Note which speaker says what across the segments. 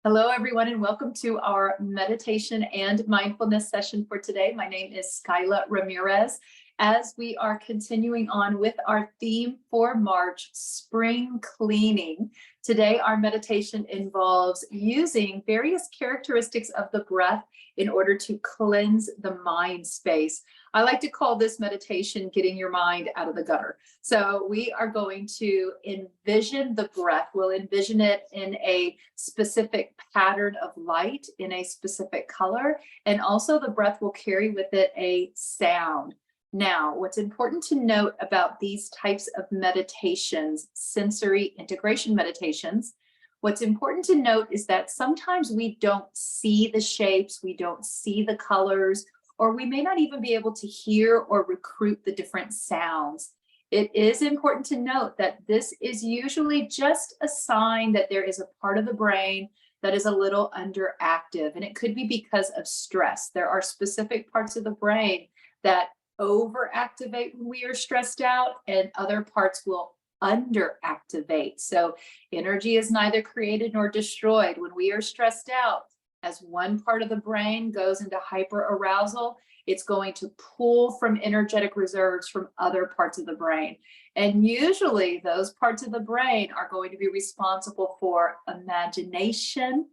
Speaker 1: Hello, everyone, and welcome to our meditation and mindfulness session for today. My name is Skyla Ramirez. As we are continuing on with our theme for March, spring cleaning, today our meditation involves using various characteristics of the breath in order to cleanse the mind space. I like to call this meditation getting your mind out of the gutter. So we are going to envision the breath. We'll envision it in a specific pattern of light, in a specific color, and also the breath will carry with it a sound. Now, what's important to note about these types of meditations, sensory integration meditations, what's important to note is that sometimes we don't see the shapes, we don't see the colors, or we may not even be able to hear or recruit the different sounds. It is important to note that this is usually just a sign that there is a part of the brain that is a little underactive, and it could be because of stress. There are specific parts of the brain that overactivate when we are stressed out, and other parts will underactivate. So energy is neither created nor destroyed. When we are stressed out, as one part of the brain goes into hyperarousal, it's going to pull from energetic reserves from other parts of the brain. And usually those parts of the brain are going to be responsible for imagination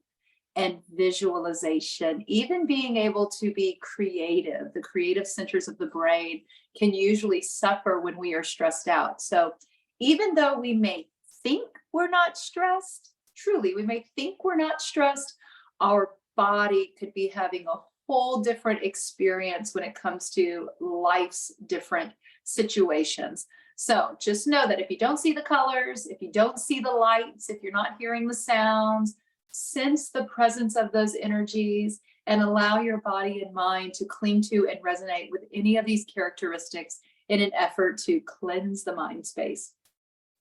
Speaker 1: and visualization, even being able to be creative. The creative centers of the brain can usually suffer when we are stressed out. So even though we may think we're not stressed, truly, we may think we're not stressed, our body could be having a whole different experience when it comes to life's different situations. So just know that if you don't see the colors, if you don't see the lights, if you're not hearing the sounds, sense the presence of those energies and allow your body and mind to cling to and resonate with any of these characteristics in an effort to cleanse the mind space.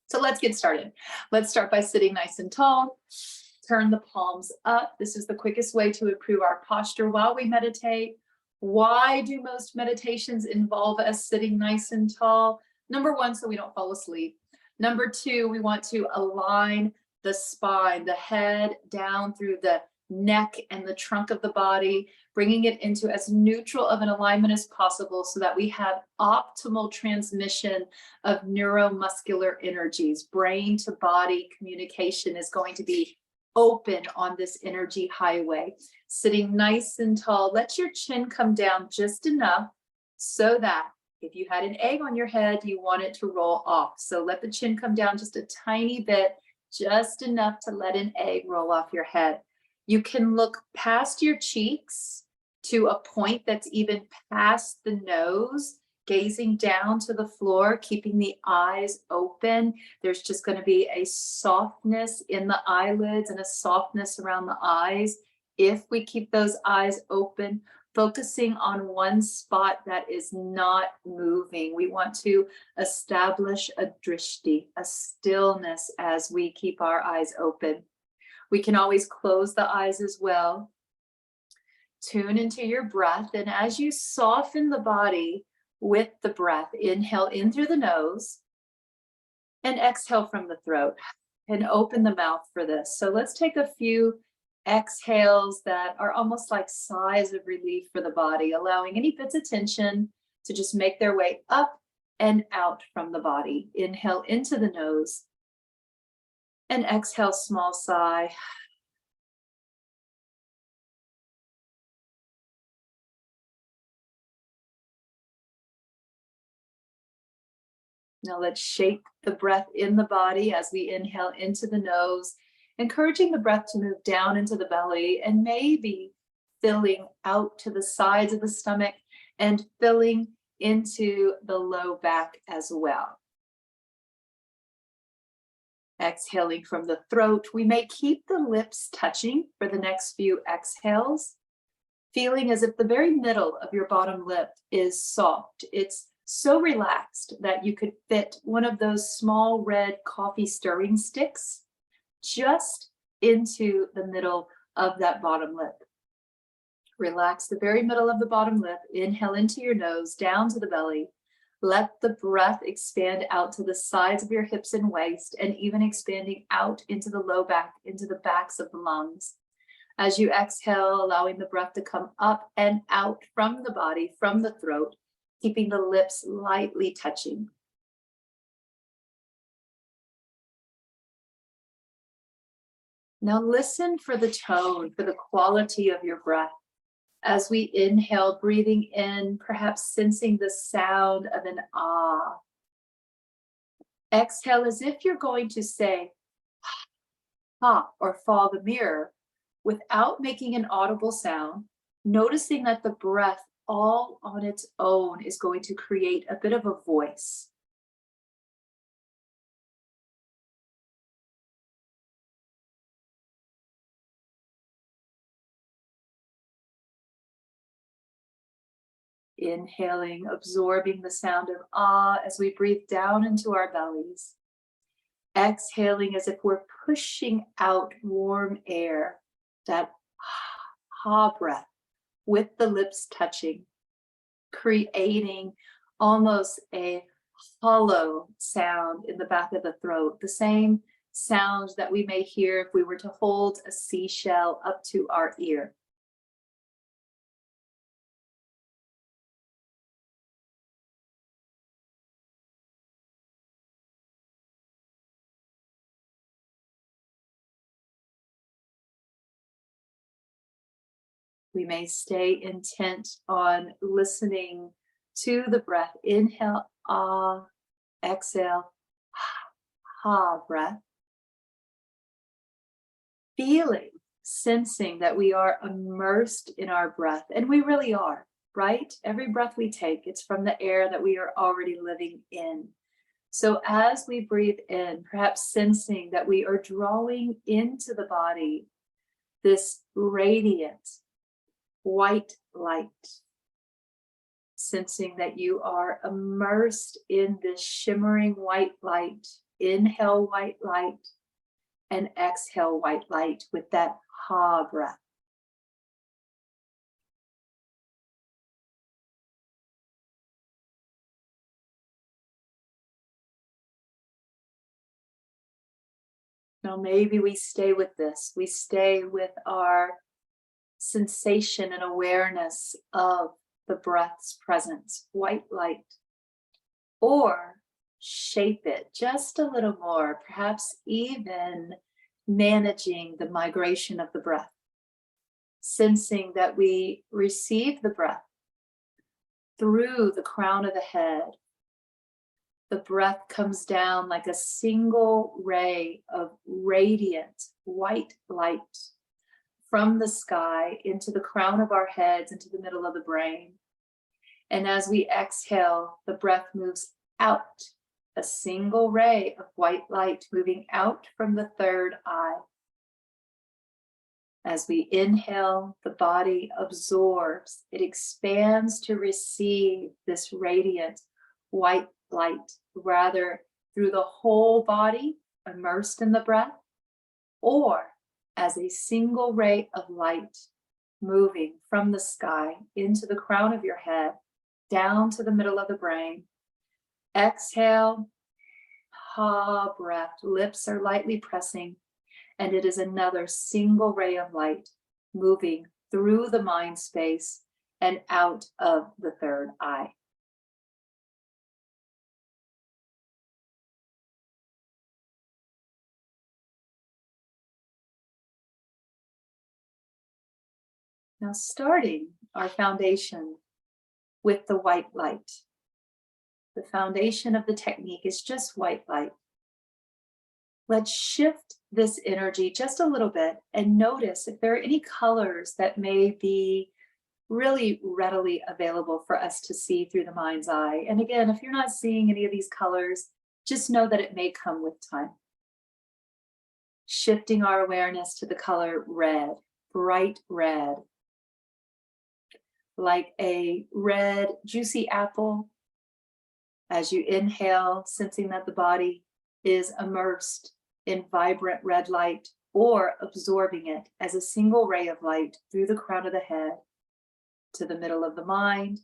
Speaker 1: So let's get started. Let's start by sitting nice and tall. Turn the palms up. This is the quickest way to improve our posture while we meditate. Why do most meditations involve us sitting nice and tall? Number one, so we don't fall asleep. Number two, we want to align the spine, the head down through the neck and the trunk of the body, bringing it into as neutral of an alignment as possible so that we have optimal transmission of neuromuscular energies. Brain to body communication is going to be open on this energy highway. Sitting nice and tall, let your chin come down just enough so that if you had an egg on your head, you want it to roll off. So let the chin come down just a tiny bit, just enough to let an egg roll off your head. You can look past your cheeks to a point that's even past the nose, gazing down to the floor, keeping the eyes open. There's just going to be a softness in the eyelids and a softness around the eyes. If we keep those eyes open, focusing on one spot that is not moving. We want to establish a drishti, a stillness as we keep our eyes open. We can always close the eyes as well. Tune into your breath, and as you soften the body with the breath, inhale in through the nose and exhale from the throat, and open the mouth for this. So let's take a few exhales that are almost like sighs of relief for the body, allowing any bits of tension to just make their way up and out from the body. Inhale into the nose and exhale, small sigh. Now let's shape the breath in the body as we inhale into the nose, encouraging the breath to move down into the belly and maybe filling out to the sides of the stomach and filling into the low back as well. Exhaling from the throat, we may keep the lips touching for the next few exhales, feeling as if the very middle of your bottom lip is soft. It's so relaxed that you could fit one of those small red coffee stirring sticks just into the middle of that bottom lip. Relax the very middle of the bottom lip. Inhale into your nose, down to the belly. Let the breath expand out to the sides of your hips and waist, and even expanding out into the low back, into the backs of the lungs. As you exhale, allowing the breath to come up and out from the body, from the throat, keeping the lips lightly touching. Now listen for the tone, for the quality of your breath. As we inhale, breathing in, perhaps sensing the sound of an ah. Exhale as if you're going to say ha or fall the mirror without making an audible sound, noticing that the breath all on its own is going to create a bit of a voice. Inhaling, absorbing the sound of ah as we breathe down into our bellies. Exhaling as if we're pushing out warm air, that ha breath with the lips touching, creating almost a hollow sound in the back of the throat, the same sounds that we may hear if we were to hold a seashell up to our ear. We may stay intent on listening to the breath. Inhale, ah, exhale, ha breath. Feeling, sensing that we are immersed in our breath, and we really are, right? Every breath we take, it's from the air that we are already living in. So as we breathe in, perhaps sensing that we are drawing into the body this radiant white light, sensing that you are immersed in this shimmering white light. Inhale white light and exhale white light with that ha breath. Now maybe we stay with this. We stay with our sensation and awareness of the breath's presence, white light, or shape it just a little more, perhaps even managing the migration of the breath, sensing that we receive the breath through the crown of the head. The breath comes down like a single ray of radiant white light from the sky into the crown of our heads, into the middle of the brain. And as we exhale, the breath moves out, a single ray of white light moving out from the third eye. As we inhale, the body absorbs, it expands to receive this radiant white light, rather through the whole body, immersed in the breath, or as a single ray of light moving from the sky into the crown of your head, down to the middle of the brain. Exhale, ha breath, lips are lightly pressing, and it is another single ray of light moving through the mind space and out of the third eye. Now starting our foundation with the white light. The foundation of the technique is just white light. Let's shift this energy just a little bit and notice if there are any colors that may be really readily available for us to see through the mind's eye. And again, if you're not seeing any of these colors, just know that it may come with time. Shifting our awareness to the color red, bright red, like a red, juicy apple. As you inhale, sensing that the body is immersed in vibrant red light, or absorbing it as a single ray of light through the crown of the head to the middle of the mind,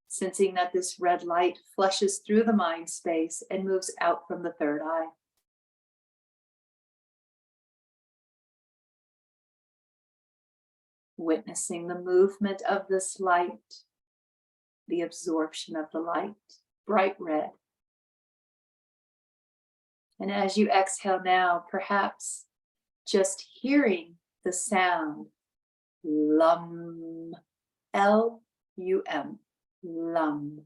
Speaker 1: sensing that this red light flushes through the mind space and moves out from the third eye. witnessing the movement of this light, the absorption of the light, bright red. And as you exhale now, perhaps just hearing the sound lum, L-U-M, lum.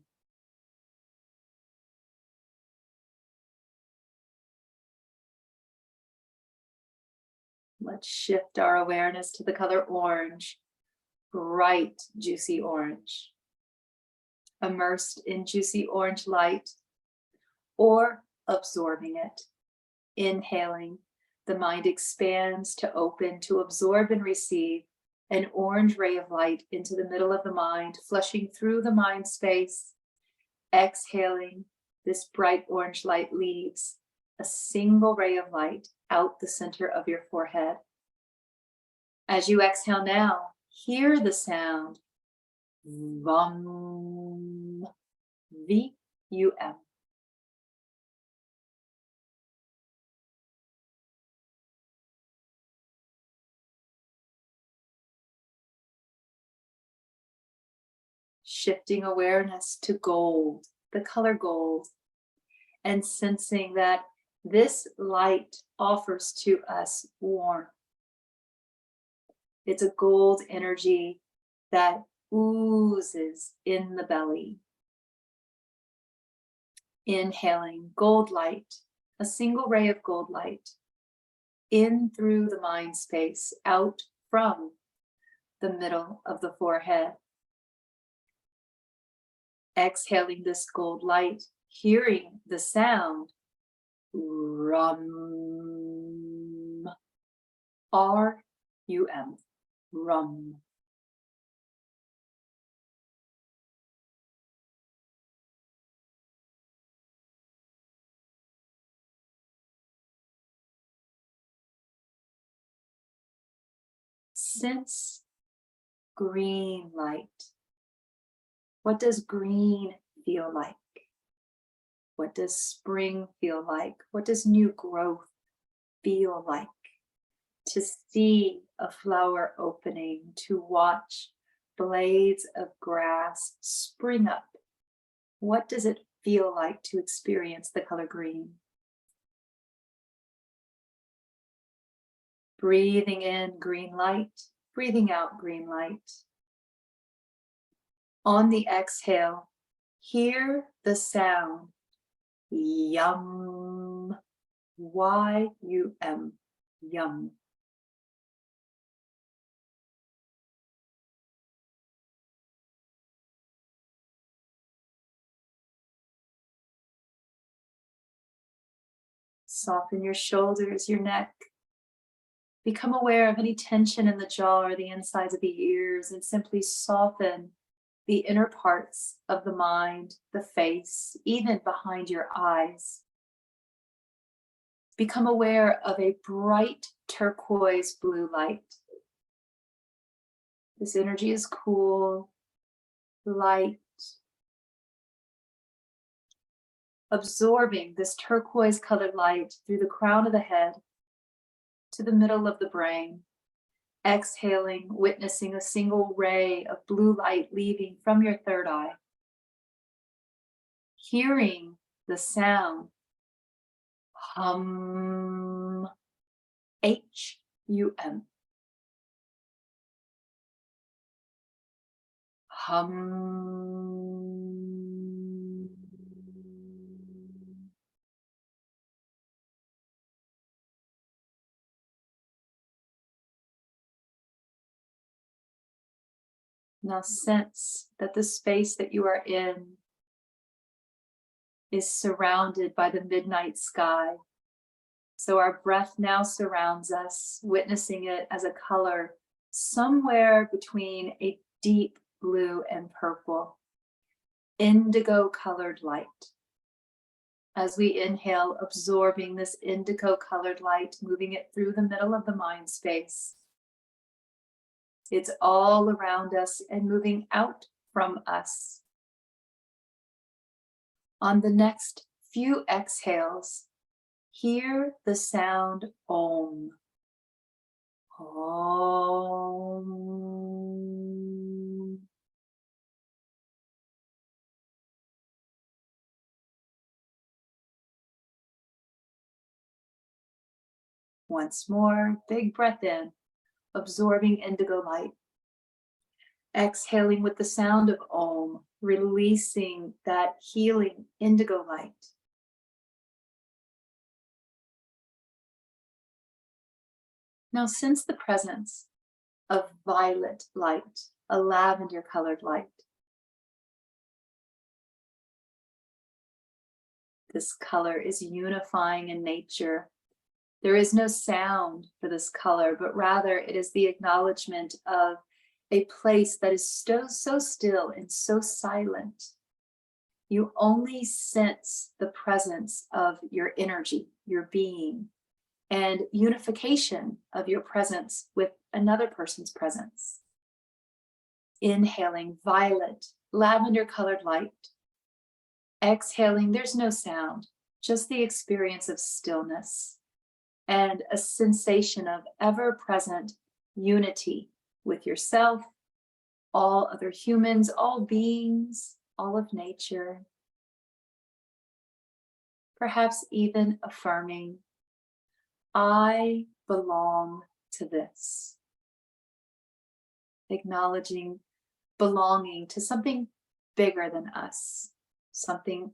Speaker 1: Let's shift our awareness to the color orange, bright, juicy orange. Immersed in juicy orange light or absorbing it. Inhaling, the mind expands to open, to absorb and receive an orange ray of light into the middle of the mind, flushing through the mind space. Exhaling, this bright orange light leaves a single ray of light out the center of your forehead. As you exhale now, hear the sound VUM, V-U-M. Shifting awareness to gold, the color gold, and sensing that this light offers to us warmth. It's a gold energy that oozes in the belly. Inhaling gold light, a single ray of gold light, in through the mind space, out from the middle of the forehead. Exhaling this gold light, hearing the sound RUM, R-U-M, RUM. Sense green light. What does green feel like? What does spring feel like? What does new growth feel like? To see a flower opening, to watch blades of grass spring up. What does it feel like to experience the color green? Breathing in green light, breathing out green light. On the exhale, hear the sound YUM, Y-U-M, yum. Soften your shoulders, your neck. Become aware of any tension in the jaw or the insides of the ears, and simply soften the inner parts of the mind, the face, even behind your eyes. Become aware of a bright turquoise blue light. This energy is cool, light, absorbing this turquoise colored light through the crown of the head to the middle of the brain. Exhaling, witnessing a single ray of blue light leaving from your third eye. Hearing the sound hum, H-U-M. Hum. Now sense that the space that you are in is surrounded by the midnight sky. So our breath now surrounds us, witnessing it as a color somewhere between a deep blue and purple, indigo colored light. As we inhale, absorbing this indigo colored light, moving it through the middle of the mind space. It's all around us and moving out from us. On the next few exhales, hear the sound Om. Om. Once more, big breath in, absorbing indigo light. Exhaling with the sound of Om, releasing that healing indigo light. Now sense the presence of violet light, a lavender colored light. This color is unifying in nature. There is no sound for this color, but rather it is the acknowledgement of a place that is so still and so silent. You only sense the presence of your energy, your being, and unification of your presence with another person's presence. Inhaling violet, lavender colored light. Exhaling, there's no sound, just the experience of stillness and a sensation of ever-present unity with yourself, all other humans, all beings, all of nature. Perhaps even affirming, I belong to this. Acknowledging belonging to something bigger than us, something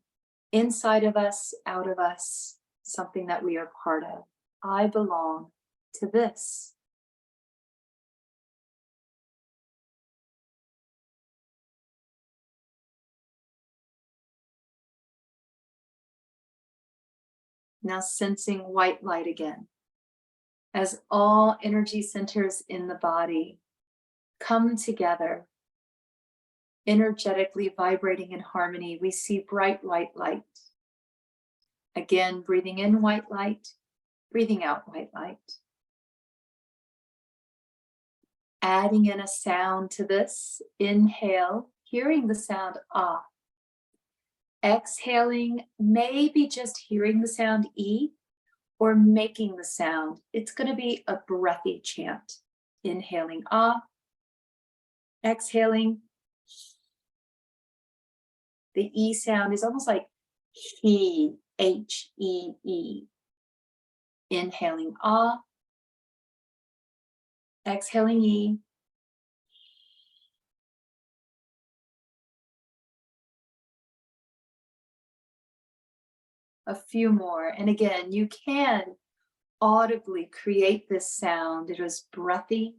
Speaker 1: inside of us, out of us, something that we are part of. I belong to this. Now sensing white light again, as all energy centers in the body come together, energetically vibrating in harmony, we see bright white light. Again, breathing in white light, breathing out white light. Adding in a sound to this, inhale, hearing the sound ah. Exhaling, maybe just hearing the sound E or making the sound. It's going to be a breathy chant. Inhaling ah, exhaling. The E sound is almost like he, H-E-E. Inhaling ah, exhaling E. A few more. And again, you can audibly create this sound. It is breathy,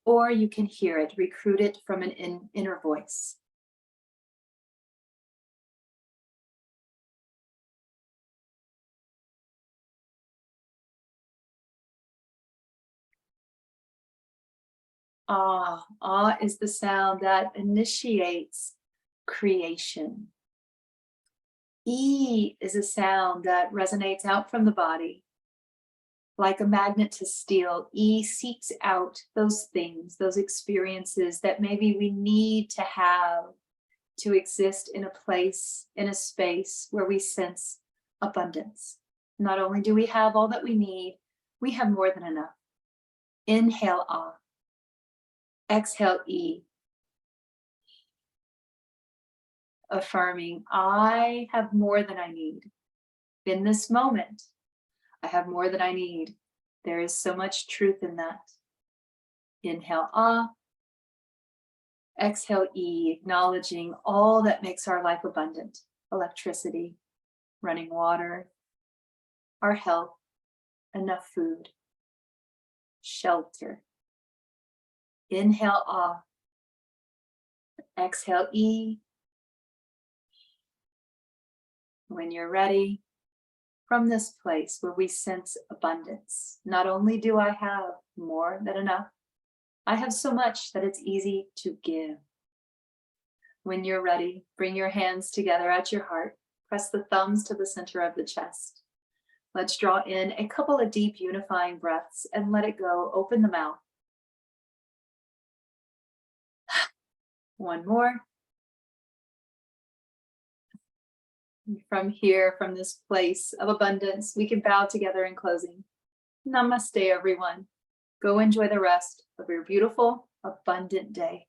Speaker 1: or you can hear it, recruit it from an inner voice. Ah, ah is the sound that initiates creation. E is a sound that resonates out from the body. Like a magnet to steel, E seeks out those things, those experiences that maybe we need to have to exist in a place, in a space where we sense abundance. Not only do we have all that we need, we have more than enough. Inhale Ah. Exhale E. Affirming, I have more than I need. In this moment, I have more than I need. There is so much truth in that. Inhale Ah. Exhale E, acknowledging all that makes our life abundant. Electricity, running water, our health, enough food, shelter. Inhale Ah. Exhale E. When you're ready, from this place where we sense abundance, not only do I have more than enough, I have so much that it's easy to give. When you're ready, bring your hands together at your heart, press the thumbs to the center of the chest. Let's draw in a couple of deep unifying breaths and let it go. Open the mouth. One more. From here, from this place of abundance, we can bow together in closing. Namaste, everyone. Go enjoy the rest of your beautiful, abundant day.